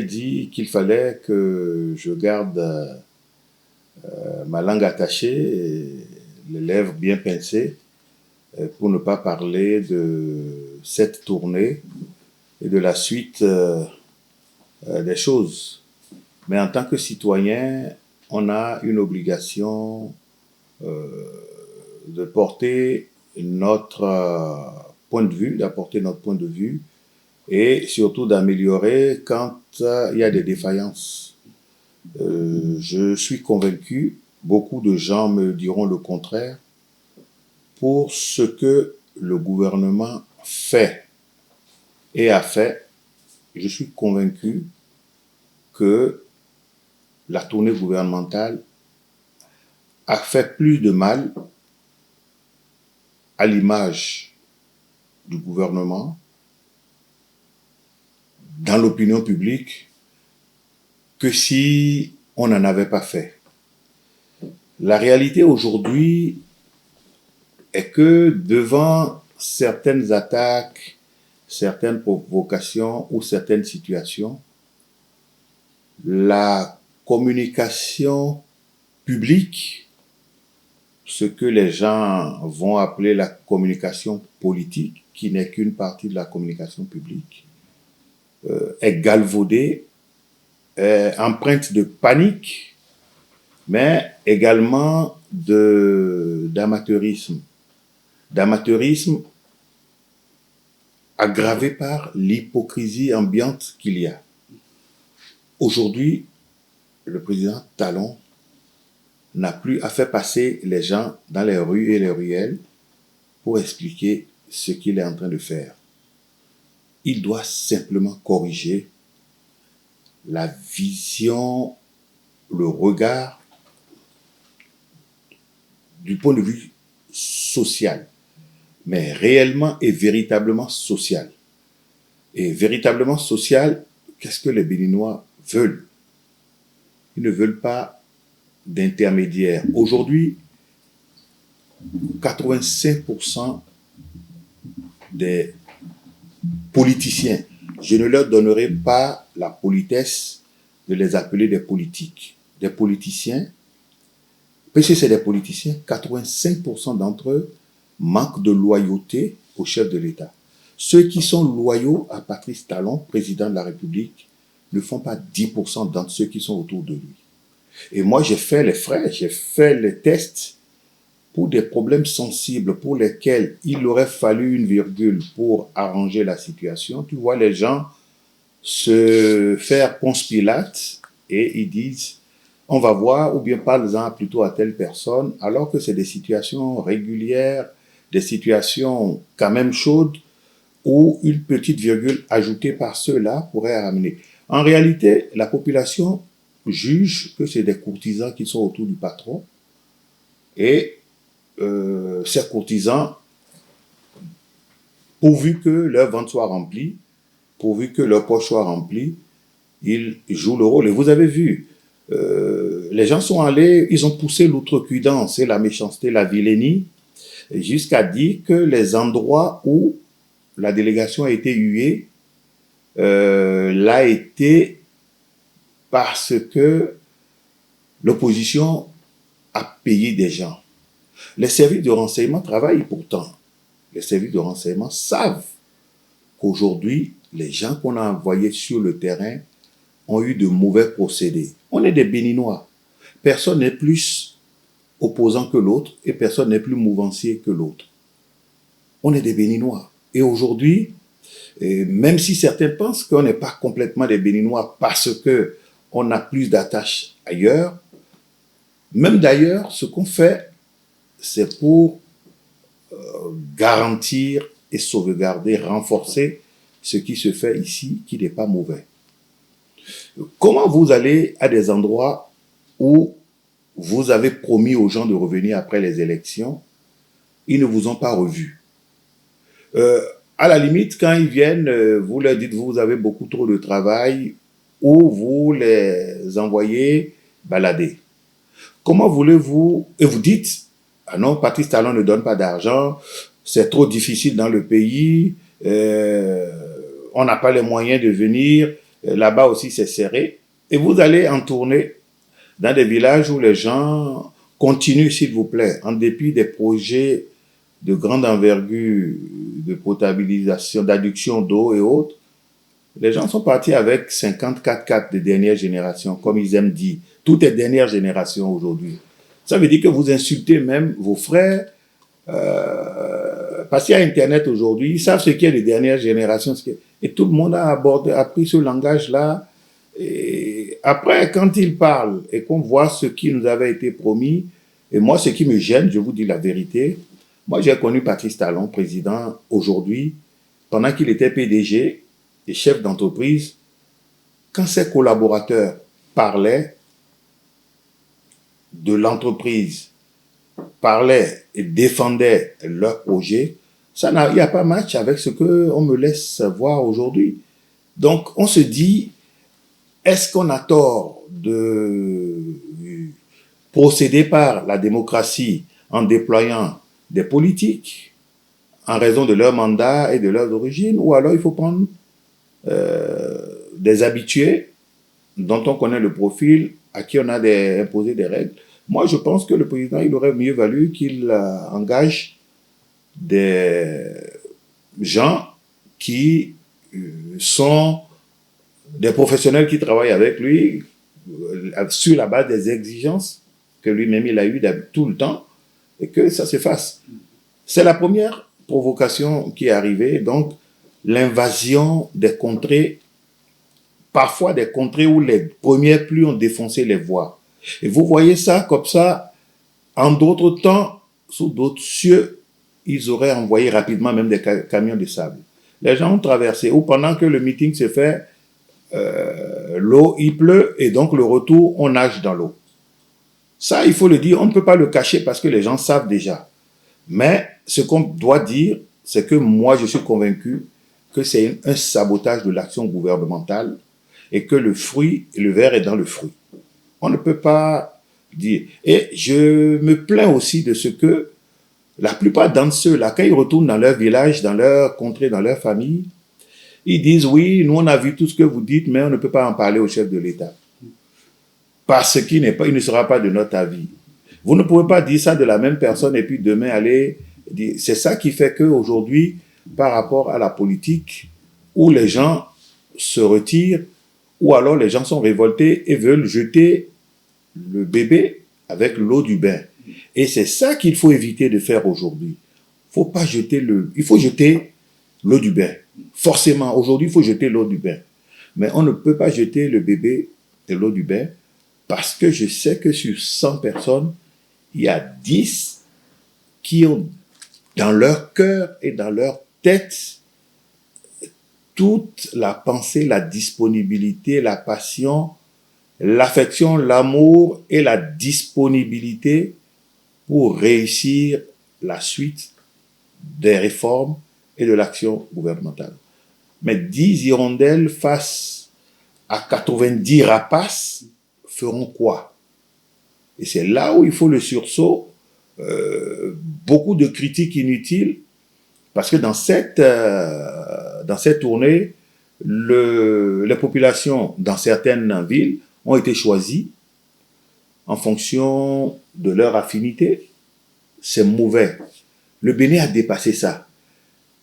dit qu'il fallait que je garde ma langue attachée, et les lèvres bien pincées, pour ne pas parler de cette tournée et de la suite des choses. Mais en tant que citoyen, on a une obligation de porter notre point de vue, d'apporter notre point de vue et surtout d'améliorer quand il y a des défaillances. Je suis convaincu, beaucoup de gens me diront le contraire, pour ce que le gouvernement fait et a fait, je suis convaincu que la tournée gouvernementale a fait plus de mal à l'image du gouvernement dans l'opinion publique que si on n'en avait pas fait. La réalité aujourd'hui est que devant certaines attaques, certaines provocations ou certaines situations, la communication publique, ce que les gens vont appeler la communication politique, qui n'est qu'une partie de la communication publique, est galvaudée, empreinte de panique, mais également d'amateurisme. D'amateurisme aggravé par l'hypocrisie ambiante qu'il y a. Aujourd'hui, le président Talon n'a plus à faire passer les gens dans les rues et les ruelles pour expliquer ce qu'il est en train de faire. Il doit simplement corriger la vision, le regard du point de vue social, mais réellement et véritablement social. Et véritablement social, qu'est-ce que les Béninois veulent? Ils ne veulent pas d'intermédiaires. Aujourd'hui, 85% des politiciens, je ne leur donnerai pas la politesse de les appeler des politiques. Des politiciens, parce que c'est des politiciens, 85% d'entre eux manquent de loyauté au chef de l'État. Ceux qui sont loyaux à Patrice Talon, président de la République, ne font pas 10% d'entre ceux qui sont autour de lui. Et moi, j'ai fait les frais, j'ai fait les tests pour des problèmes sensibles pour lesquels il aurait fallu une virgule pour arranger la situation. Tu vois les gens se faire Ponce Pilate et ils disent on va voir, ou bien parle-en plutôt à telle personne, alors que c'est des situations régulières, des situations quand même chaudes, où une petite virgule ajoutée par ceux-là pourrait ramener. En réalité, la population juge que c'est des courtisans qui sont autour du patron, et ces courtisans, pourvu que leur ventre soit rempli, pourvu que leur poche soit remplie, ils jouent le rôle. Et vous avez vu, les gens sont allés, ils ont poussé l'outrecuidance et la méchanceté, la vilainie, jusqu'à dire que les endroits où la délégation a été huée, l'a été parce que l'opposition a payé des gens. Les services de renseignement travaillent pourtant. Les services de renseignement savent qu'aujourd'hui, les gens qu'on a envoyés sur le terrain ont eu de mauvais procédés. On est des Béninois. Personne n'est plus opposant que l'autre et personne n'est plus mouvancier que l'autre. On est des Béninois. Et aujourd'hui, même si certains pensent qu'on n'est pas complètement des Béninois parce qu'on a plus d'attaches ailleurs, même d'ailleurs, ce qu'on fait, c'est pour garantir et sauvegarder, renforcer ce qui se fait ici, qui n'est pas mauvais. Comment vous allez à des endroits où vous avez promis aux gens de revenir après les élections, ils ne vous ont pas revus. À la limite, quand ils viennent, vous leur dites vous avez beaucoup trop de travail ou vous les envoyez balader. Comment voulez-vous, et vous dites, ah non, Patrice Talon ne donne pas d'argent, c'est trop difficile dans le pays, on n'a pas les moyens de venir, Là-bas aussi, c'est serré. Et vous allez en tourner dans des villages où les gens continuent, s'il vous plaît, en dépit des projets de grande envergure, de potabilisation, d'adduction d'eau et autres. Les gens sont partis avec 54 de dernière génération, comme ils aiment dire. Tout est dernière génération aujourd'hui. Ça veut dire que vous insultez même vos frères, parce qu'il y a Internet aujourd'hui, ils savent ce qu'est les dernières générations. Et tout le monde a pris ce langage-là. Et après, quand ils parlent et qu'on voit ce qui nous avait été promis, et moi, ce qui me gêne, je vous dis la vérité, moi, j'ai connu Patrice Talon, président, aujourd'hui, pendant qu'il était PDG et chef d'entreprise, quand ses collaborateurs parlaient de l'entreprise, parlaient et défendaient leur projet, il n'y a pas match avec ce qu'on me laisse voir aujourd'hui. Donc, on se dit, est-ce qu'on a tort de procéder par la démocratie en déployant des politiques en raison de leur mandat et de leur origine, ou alors il faut prendre des habitués dont on connaît le profil, à qui on a imposé des règles. Moi, je pense que le président, il aurait mieux valu qu'il engage des gens qui sont des professionnels qui travaillent avec lui sur la base des exigences que lui-même il a eues tout le temps, et que ça se fasse. C'est la première provocation qui est arrivée, donc l'invasion des contrées, parfois des contrées où les premières pluies ont défoncé les voies. Et vous voyez ça comme ça, en d'autres temps, sous d'autres cieux, ils auraient envoyé rapidement même des camions de sable. Les gens ont traversé, ou pendant que le meeting se fait, l'eau, il pleut, et donc le retour, on nage dans l'eau. Ça, il faut le dire, on ne peut pas le cacher parce que les gens savent déjà. Mais ce qu'on doit dire, c'est que moi, je suis convaincu que c'est un sabotage de l'action gouvernementale et que le fruit, le verre est dans le fruit. On ne peut pas dire. Et je me plains aussi de ce que la plupart d'entre ceux-là, quand ils retournent dans leur village, dans leur contrée, dans leur famille, ils disent, oui, nous on a vu tout ce que vous dites, mais on ne peut pas en parler au chef de l'État. Parce qu'il ne sera pas de notre avis. Vous ne pouvez pas dire ça de la même personne et puis demain aller dire. C'est ça qui fait qu'aujourd'hui, par rapport à la politique, où les gens se retirent, ou alors les gens sont révoltés et veulent jeter le bébé avec l'eau du bain. Et c'est ça qu'il faut éviter de faire aujourd'hui. Il faut jeter l'eau du bain. Forcément, aujourd'hui, il faut jeter l'eau du bain. Mais on ne peut pas jeter le bébé de l'eau du bain parce que je sais que sur 100 personnes, il y a 10 qui ont dans leur cœur et dans leur tête toute la pensée, la disponibilité, la passion, l'affection, l'amour et la disponibilité pour réussir la suite des réformes et de l'action gouvernementale. Mais 10 hirondelles face à 90 rapaces feront quoi? Et c'est là où il faut le sursaut, beaucoup de critiques inutiles, parce que dans cette tournée, les populations dans certaines villes ont été choisies en fonction de leur affinité. C'est mauvais. Le Bénin a dépassé ça.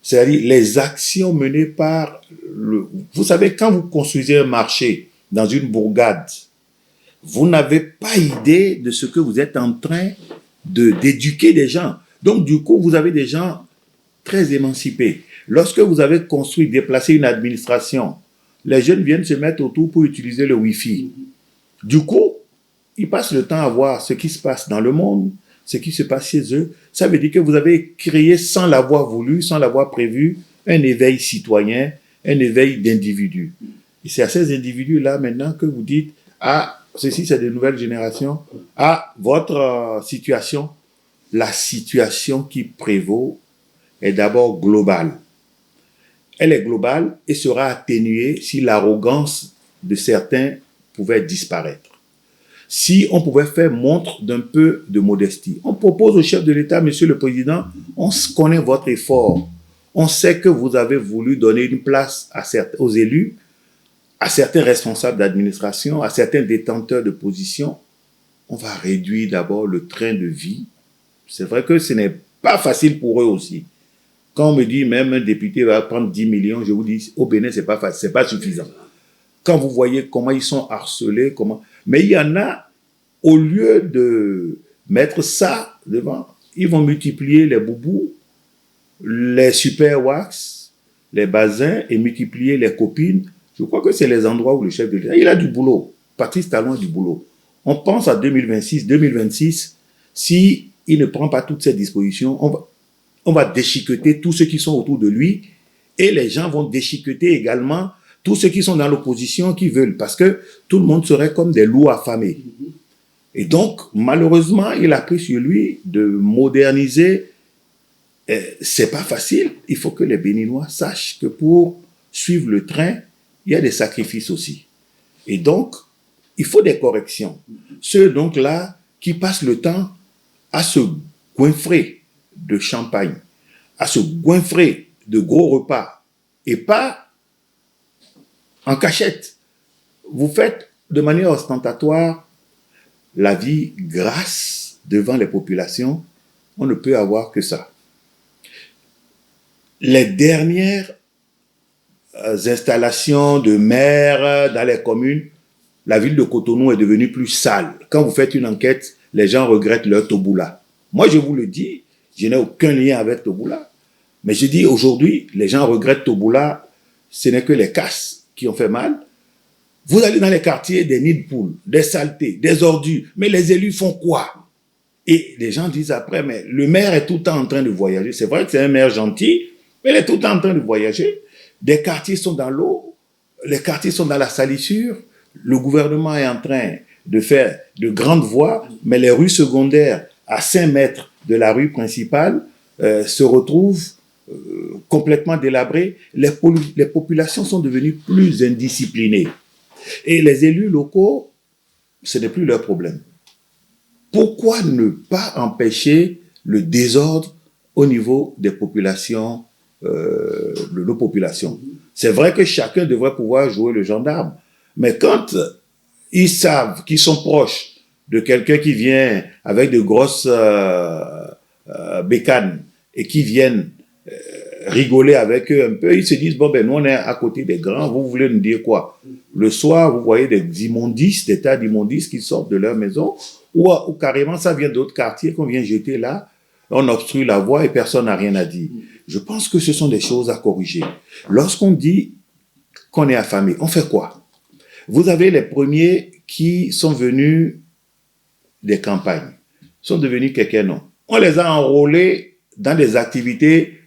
C'est-à-dire les actions menées par Vous savez, quand vous construisez un marché dans une bourgade, vous n'avez pas idée de ce que vous êtes en train d'éduquer des gens. Donc, du coup, vous avez des gens très émancipés. Lorsque vous avez construit, déplacé une administration, les jeunes viennent se mettre autour pour utiliser le Wi-Fi. Du coup, ils passent le temps à voir ce qui se passe dans le monde, ce qui se passe chez eux. Ça veut dire que vous avez créé, sans l'avoir voulu, sans l'avoir prévu, un éveil citoyen, un éveil d'individus. Et c'est à ces individus-là maintenant que vous dites, ah, ceci c'est de nouvelles générations, ah, votre situation, la situation qui prévaut est d'abord globale. Elle est globale et sera atténuée si l'arrogance de certains pouvait disparaître. Si on pouvait faire montre d'un peu de modestie. On propose au chef de l'État, Monsieur le Président, on connaît votre effort. On sait que vous avez voulu donner une place aux élus à certains responsables d'administration, à certains détenteurs de position, on va réduire d'abord le train de vie. C'est vrai que ce n'est pas facile pour eux aussi. Quand on me dit même un député va prendre 10 millions, je vous dis, au Bénin, c'est pas facile, c'est pas suffisant. Quand vous voyez comment ils sont harcelés, mais il y en a, au lieu de mettre ça devant, ils vont multiplier les boubous, les super wax, les bazins et multiplier les copines. Je crois que c'est les endroits où le chef de l'État, il a du boulot. Patrice Talon a du boulot. On pense à 2026, 2026, si il ne prend pas toutes ces dispositions, on va déchiqueter tous ceux qui sont autour de lui et les gens vont déchiqueter également tous ceux qui sont dans l'opposition qui veulent, parce que tout le monde serait comme des loups affamés. Et donc, malheureusement, il a pris sur lui de moderniser. C'est pas facile. Il faut que les Béninois sachent que pour suivre le train, il y a des sacrifices aussi. Et donc, il faut des corrections. Ceux donc là qui passent le temps à se goinfrer de champagne, à se goinfrer de gros repas, et pas en cachette. Vous faites de manière ostentatoire la vie grasse devant les populations. On ne peut avoir que ça. Les dernières installations de maires dans les communes, la ville de Cotonou est devenue plus sale. Quand vous faites une enquête, les gens regrettent leur Toboula. Moi, je vous le dis, je n'ai aucun lien avec Toboula. Mais je dis aujourd'hui, les gens regrettent Toboula, ce n'est que les casses qui ont fait mal. Vous allez dans les quartiers, des nids de poules, des saletés, des ordures. Mais les élus font quoi? Et les gens disent après, mais le maire est tout le temps en train de voyager. C'est vrai que c'est un maire gentil, mais il est tout le temps en train de voyager. Des quartiers sont dans l'eau, les quartiers sont dans la salissure. Le gouvernement est en train de faire de grandes voies, mais les rues secondaires à 5 mètres de la rue principale se retrouvent complètement délabrées. Les populations sont devenues plus indisciplinées. Et les élus locaux, ce n'est plus leur problème. Pourquoi ne pas empêcher le désordre au niveau des populations, de nos populations? C'est vrai que chacun devrait pouvoir jouer le gendarme, mais quand ils savent qu'ils sont proches de quelqu'un qui vient avec de grosses bécanes et qui viennent rigoler avec eux un peu, ils se disent, bon ben nous on est à côté des grands, vous voulez nous dire quoi? Le soir, vous voyez des immondices, des tas d'immondices qui sortent de leur maison, ou carrément ça vient d'autres quartiers qu'on vient jeter là, on obstrue la voie et personne n'a rien à dire. Je pense que ce sont des choses à corriger. Lorsqu'on dit qu'on est affamé, on fait quoi? Vous avez les premiers qui sont venus des campagnes, sont devenus quelqu'un. On les a enrôlés dans des activités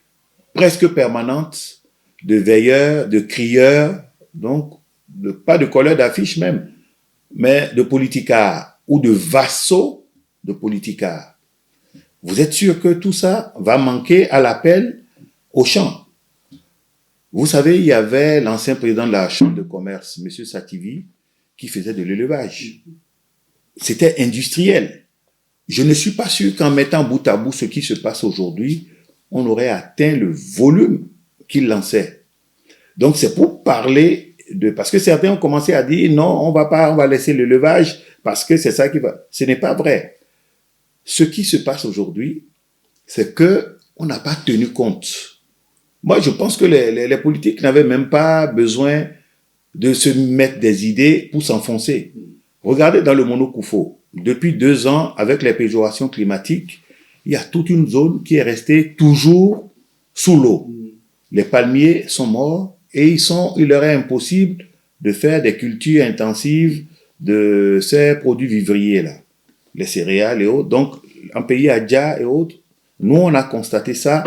presque permanentes de veilleurs, de crieurs, donc pas de colleurs d'affiches même, mais de politicards ou de vassaux de politicards. Vous êtes sûr que tout ça va manquer à l'appel au champ? Vous savez, il y avait l'ancien président de la Chambre de commerce, M. Sativi, qui faisait de l'élevage. C'était industriel. Je ne suis pas sûr qu'en mettant bout à bout ce qui se passe aujourd'hui, on aurait atteint le volume qu'il lançait. Donc c'est pour parler de... Parce que certains ont commencé à dire non, on va laisser l'élevage parce que c'est ça qui va... Ce n'est pas vrai. Ce qui se passe aujourd'hui, c'est que on n'a pas tenu compte. Moi, je pense que les politiques n'avaient même pas besoin de se mettre des idées pour s'enfoncer. Regardez dans le Mono-Koufo. Depuis 2 ans, avec les péjorations climatiques, il y a toute une zone qui est restée toujours sous l'eau. Les palmiers sont morts et il leur est impossible de faire des cultures intensives de ces produits vivriers-là, les céréales et autres. Donc, en pays Adja et autres, nous, on a constaté ça.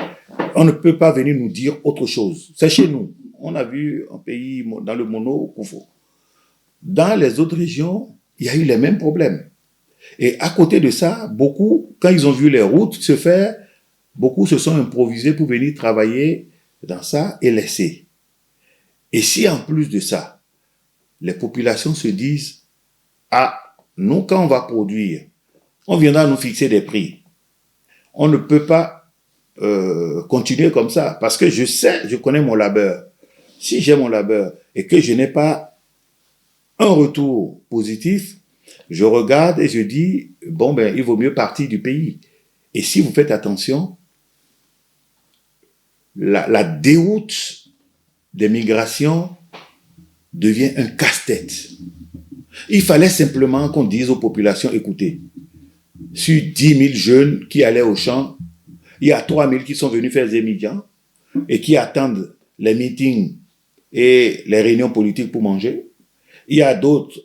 On ne peut pas venir nous dire autre chose. C'est chez nous. On a vu un pays dans le Mono-Koufo. Dans les autres régions, il y a eu les mêmes problèmes. Et à côté de ça, beaucoup, quand ils ont vu les routes se faire, beaucoup se sont improvisés pour venir travailler dans ça et laisser. Et si en plus de ça, les populations se disent, ah, nous, quand on va produire, on viendra nous fixer des prix. On ne peut pas continuer comme ça, parce que je connais mon labeur. Si j'ai mon labeur et que je n'ai pas un retour positif, je regarde et je dis, bon, ben, il vaut mieux partir du pays. Et si vous faites attention, la déroute des migrations devient un casse-tête. Il fallait simplement qu'on dise aux populations, écoutez, sur 10 000 jeunes qui allaient au champ, il y a 3 000 qui sont venus faire des médias et qui attendent les meetings et les réunions politiques pour manger. Il y a d'autres,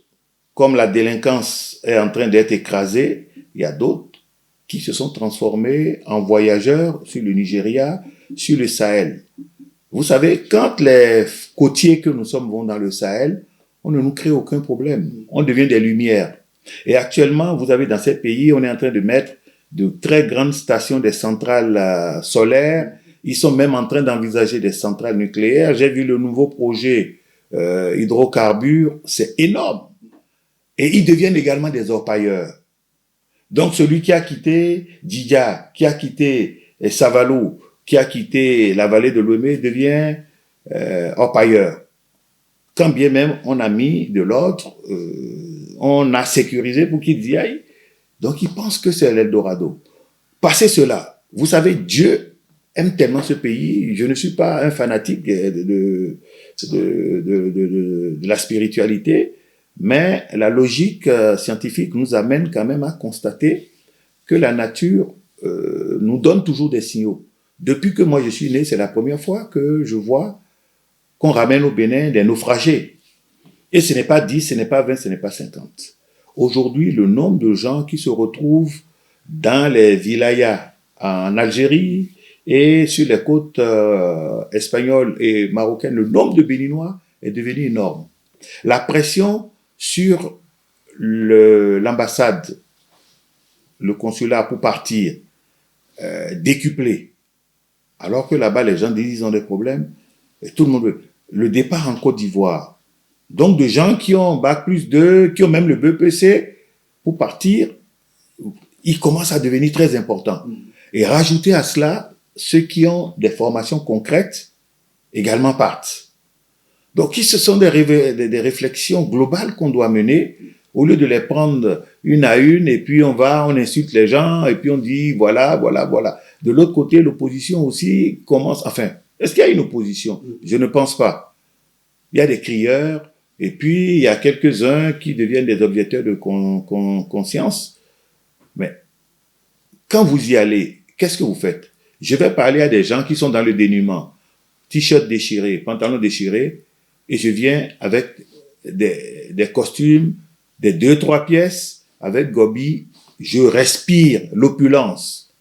comme la délinquance est en train d'être écrasée, il y a d'autres qui se sont transformés en voyageurs sur le Nigeria, sur le Sahel. Vous savez, quand les côtiers que nous sommes vont dans le Sahel, on ne nous crée aucun problème. On devient des lumières. Et actuellement, vous avez dans ces pays, on est en train de mettre de très grandes stations, des centrales solaires. Ils sont même en train d'envisager des centrales nucléaires. J'ai vu le nouveau projet hydrocarbures, c'est énorme. Et ils deviennent également des orpailleurs. Donc celui qui a quitté Djidja, qui a quitté Savalou, qui a quitté la vallée de l'Ouémé devient orpailleur. Quand bien même on a mis de l'ordre, on a sécurisé pour qu'ils y aillent. Donc ils pensent que c'est l'Eldorado. Passez cela. Vous savez, Dieu aime tellement ce pays. Je ne suis pas un fanatique de la spiritualité, mais la logique scientifique nous amène quand même à constater que la nature nous donne toujours des signaux. Depuis que moi je suis né, c'est la première fois que je vois qu'on ramène au Bénin des naufragés. Et ce n'est pas 10, ce n'est pas 20, ce n'est pas 50. Aujourd'hui, le nombre de gens qui se retrouvent dans les wilayas en Algérie et sur les côtes espagnoles et marocaines, le nombre de Béninois est devenu énorme. La pression sur l'ambassade, le consulat pour partir, décuplé. Alors que là-bas, les gens disent qu'ils ont des problèmes. Et tout le monde veut. Le départ en Côte d'Ivoire. Donc, de gens qui ont Bac+2, qui ont même le BEPC, pour partir, il commence à devenir très important. Et rajouter à cela, ceux qui ont des formations concrètes, également partent. Donc, ce sont des réflexions globales qu'on doit mener, au lieu de les prendre une à une, et puis on insulte les gens, et puis on dit, voilà. De l'autre côté, l'opposition aussi commence, enfin, est-ce qu'il y a une opposition? Je ne pense pas. Il y a des crieurs, et puis il y a quelques-uns qui deviennent des objecteurs de conscience. Mais quand vous y allez, qu'est-ce que vous faites? Je vais parler à des gens qui sont dans le dénuement. T-shirt déchiré, pantalon déchiré, et je viens avec des costumes, des 2-3 pièces, avec gobi, je respire l'opulence.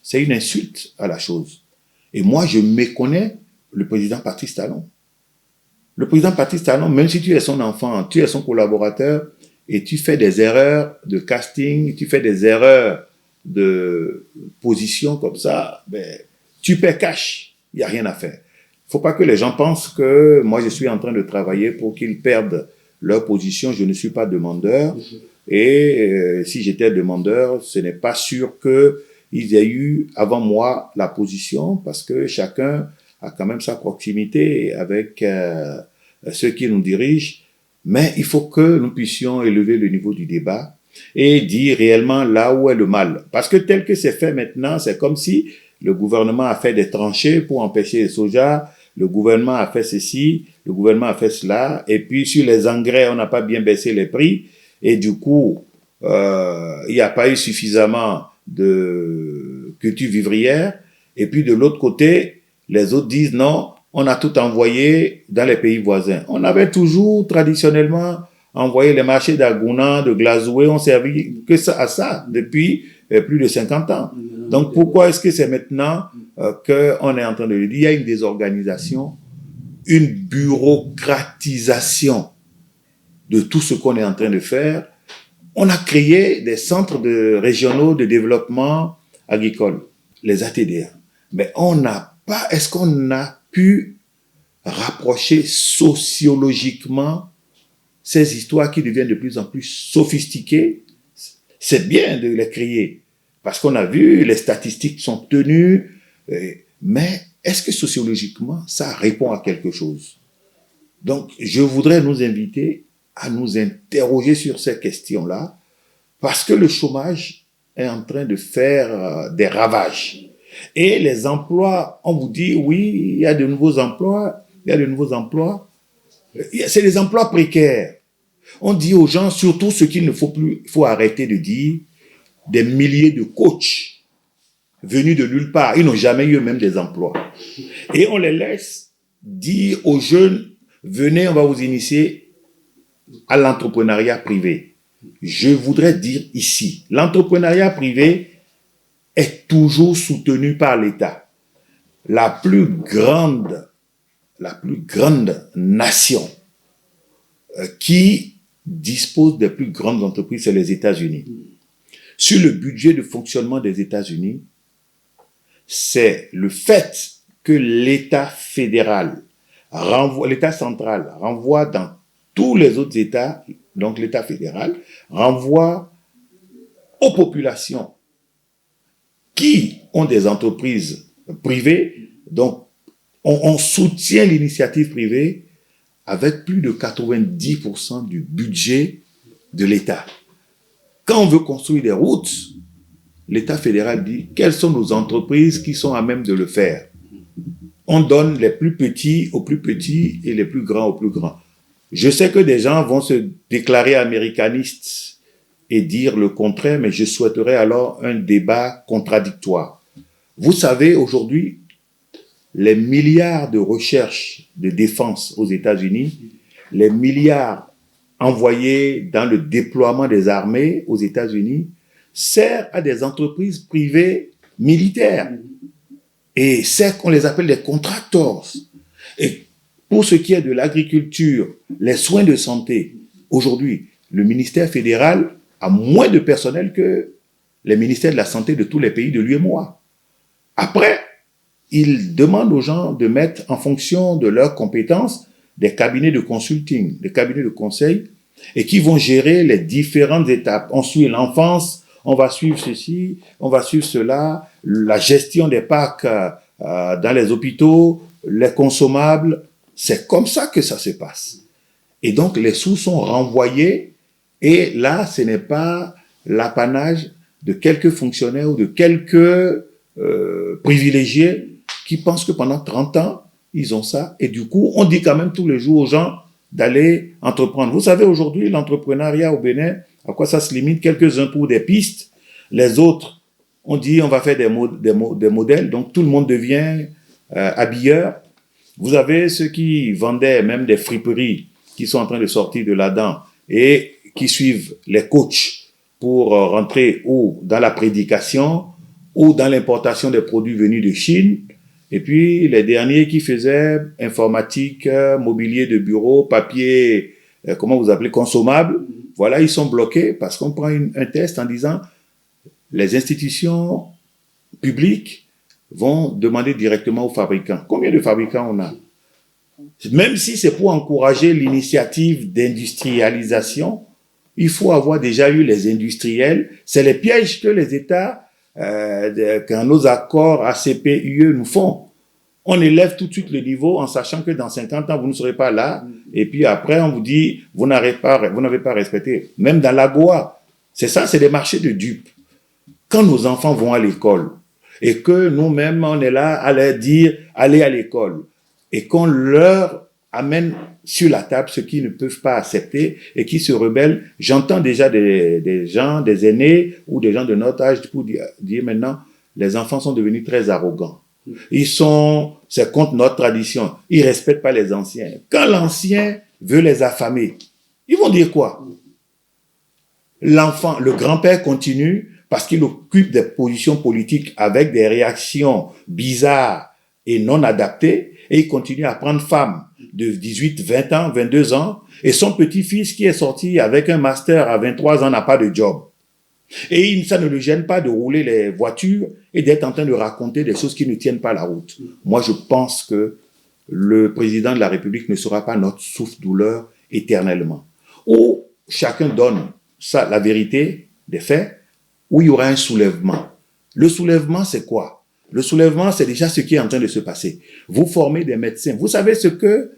C'est une insulte à la chose. Et moi, je méconnais le président Patrice Talon. Le président Patrice Talon, même si tu es son enfant, tu es son collaborateur, et tu fais des erreurs de casting, tu fais des erreurs de position comme ça, ben, tu paies cash. Il n'y a rien à faire. Il ne faut pas que les gens pensent que moi, je suis en train de travailler pour qu'ils perdent leur position. Je ne suis pas demandeur. Et si j'étais demandeur, ce n'est pas sûr qu'ils aient eu avant moi la position, parce que chacun a quand même sa proximité avec ceux qui nous dirigent. Mais il faut que nous puissions élever le niveau du débat et dire réellement là où est le mal. Parce que tel que c'est fait maintenant, c'est comme si le gouvernement a fait des tranchées pour empêcher les soja, le gouvernement a fait ceci, le gouvernement a fait cela, et puis sur les engrais, on n'a pas bien baissé les prix, et du coup, il n'y a pas eu suffisamment de culture vivrière, et puis de l'autre côté, les autres disent non, on a tout envoyé dans les pays voisins. On avait toujours traditionnellement envoyé les marchés d'Agouna, de Glazoué, on servi que ça, à ça depuis plus de 50 ans. Donc pourquoi est-ce que c'est maintenant qu'on est en train de le dire? Il y a une désorganisation, une bureaucratisation de tout ce qu'on est en train de faire. On a créé des centres régionaux de développement agricole, les ATDA. Mais on n'a pas, est-ce qu'on a pu rapprocher sociologiquement ces histoires qui deviennent de plus en plus sophistiquées? C'est bien de les créer, parce qu'on a vu, les statistiques sont tenues, mais est-ce que sociologiquement, ça répond à quelque chose? Donc, je voudrais nous inviter à nous interroger sur ces questions-là, parce que le chômage est en train de faire des ravages. Et les emplois, on vous dit, oui, il y a de nouveaux emplois, c'est des emplois précaires. On dit aux gens, surtout ce qu'il ne faut plus, il faut arrêter de dire, des milliers de coachs venus de nulle part, ils n'ont jamais eu même des emplois. Et on les laisse dire aux jeunes, venez, on va vous initier à l'entrepreneuriat privé. Je voudrais dire ici, l'entrepreneuriat privé est toujours soutenu par l'État. La plus grande nation qui dispose des plus grandes entreprises, c'est les États-Unis. Sur le budget de fonctionnement des États-Unis, c'est le fait que l'État fédéral l'État central renvoie dans tous les autres États, donc l'État fédéral, renvoie aux populations qui ont des entreprises privées, donc on soutient l'initiative privée avec plus de 90% du budget de l'État. Quand on veut construire des routes, l'État fédéral dit quelles sont nos entreprises qui sont à même de le faire. On donne les plus petits aux plus petits et les plus grands aux plus grands. Je sais que des gens vont se déclarer américanistes et dire le contraire, mais je souhaiterais alors un débat contradictoire. Vous savez, aujourd'hui, les milliards de recherche de défense aux États-Unis, les milliards envoyés dans le déploiement des armées aux États-Unis, servent à des entreprises privées militaires. Et c'est qu'on les appelle des contractors. Et pour ce qui est de l'agriculture, les soins de santé, aujourd'hui, le ministère fédéral a moins de personnel que les ministères de la santé de tous les pays de l'UEMOA. Après, il demande aux gens de mettre en fonction de leurs compétences des cabinets de consulting, des cabinets de conseil, et qui vont gérer les différentes étapes. On suit l'enfance, on va suivre ceci, on va suivre cela, la gestion des parcs dans les hôpitaux, les consommables. C'est comme ça que ça se passe. Et donc, les sous sont renvoyés, et là, ce n'est pas l'apanage de quelques fonctionnaires ou de quelques privilégiés qui pensent que pendant 30 ans, ils ont ça. Et du coup, on dit quand même tous les jours aux gens d'aller entreprendre. Vous savez, aujourd'hui, l'entrepreneuriat au Bénin, à quoi ça se limite? Quelques-uns pour des pistes. Les autres, on dit on va faire des modèles. Donc, tout le monde devient habilleur. Vous avez ceux qui vendaient même des friperies qui sont en train de sortir de là-dedans et qui suivent les coachs pour rentrer ou dans la prédication ou dans l'importation des produits venus de Chine. Et puis, les derniers qui faisaient informatique, mobilier de bureau, papier, comment vous appelez, consommable, voilà, ils sont bloqués parce qu'on prend un test en disant les institutions publiques vont demander directement aux fabricants. Combien de fabricants on a? Même si c'est pour encourager l'initiative d'industrialisation, il faut avoir déjà eu les industriels. C'est les pièges que les États quand nos accords ACP-UE nous font. On élève tout de suite le niveau en sachant que dans 50 ans, vous ne serez pas là. Et puis après, on vous dit, vous n'avez pas respecté. Même dans l'AGOA, c'est ça, c'est des marchés de dupes. Quand nos enfants vont à l'école et que nous-mêmes, on est là à leur dire, allez à l'école et qu'on leur amène sur la table ce qu'ils ne peuvent pas accepter et qui se rebellent. J'entends déjà des gens, des aînés ou des gens de notre âge pour dire maintenant, les enfants sont devenus très arrogants. C'est contre notre tradition. Ils respectent pas les anciens. Quand l'ancien veut les affamer, ils vont dire quoi? L'enfant, le grand-père continue parce qu'il occupe des positions politiques avec des réactions bizarres et non adaptées et il continue à prendre femme de 18, 20 ans, 22 ans, et son petit-fils qui est sorti avec un master à 23 ans n'a pas de job. Et ça ne le gêne pas de rouler les voitures et d'être en train de raconter des choses qui ne tiennent pas la route. Moi, je pense que le président de la République ne sera pas notre souffle-douleur éternellement. Ou chacun donne ça, la vérité des faits, ou il y aura un soulèvement. Le soulèvement, c'est quoi? Le soulèvement, c'est déjà ce qui est en train de se passer. Vous formez des médecins. Vous savez ce que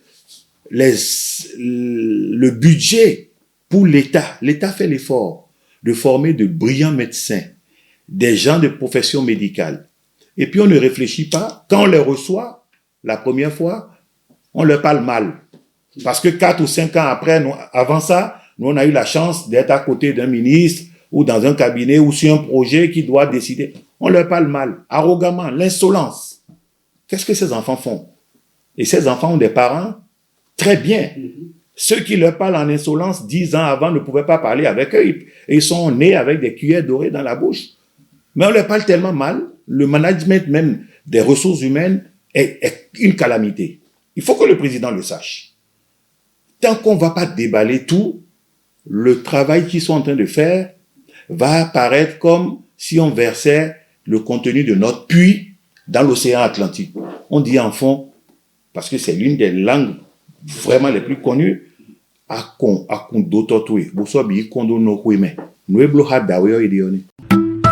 le budget pour l'État. L'État fait l'effort de former de brillants médecins, des gens de profession médicale. Et puis on ne réfléchit pas. Quand on les reçoit, la première fois, on leur parle mal. Parce que 4 ou 5 ans après, avant ça, nous on a eu la chance d'être à côté d'un ministre ou dans un cabinet ou sur un projet qui doit décider. On leur parle mal, arrogamment, l'insolence. Qu'est-ce que ces enfants font? Et ces enfants ont des parents très bien. Ceux qui leur parlent en insolence 10 ans avant ne pouvaient pas parler avec eux. Et ils sont nés avec des cuillères dorées dans la bouche. Mais on leur parle tellement mal, le management même des ressources humaines est une calamité. Il faut que le président le sache. Tant qu'on ne va pas déballer tout, le travail qu'ils sont en train de faire va apparaître comme si on versait le contenu de notre puits dans l'océan Atlantique. On dit en fond, parce que c'est l'une des langues vraiment les plus connues, akon d'autotwe, boso bi kondo no kweme, no eblo ha dawe yo idioni.